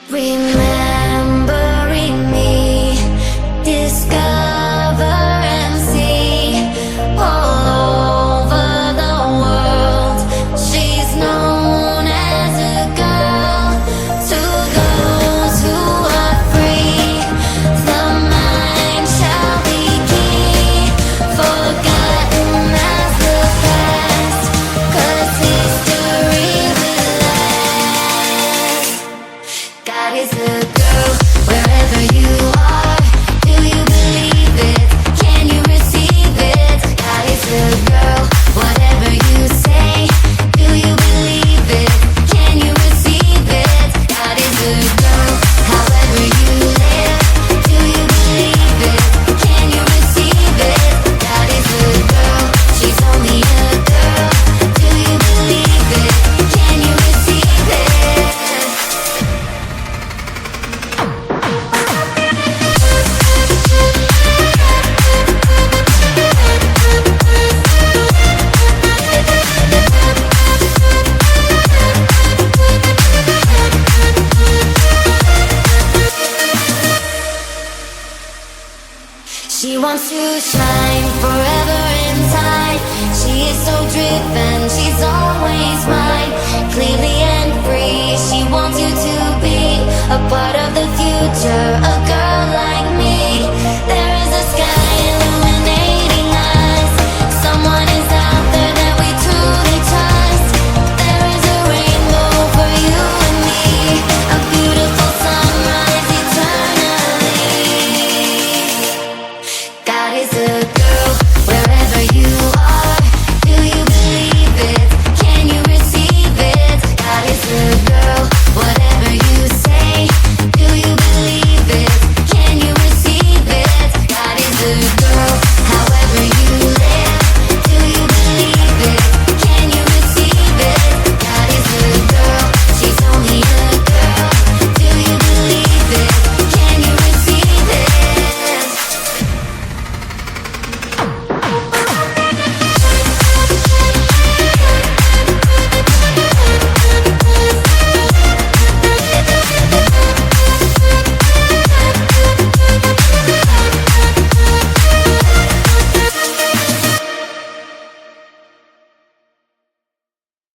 Remembering me, discover and see all over the world. She's known as a girl to those who are free. The mind shall be key, forgotten as the past, 'cause history will last. God is a girl, wherever you are. Do you believe it? Can you receive it? God is a girl, whatever you say. Do you believe it? Can you receive it? God is a girl, however you live. Do you believe it? Can you receive it? God is a girl, she's only a girl. Do you believe it? Can you receive it? She wants to shine forever inside. She is so driven, she's always mine. Clearly and free, she wants you to be a part of the future.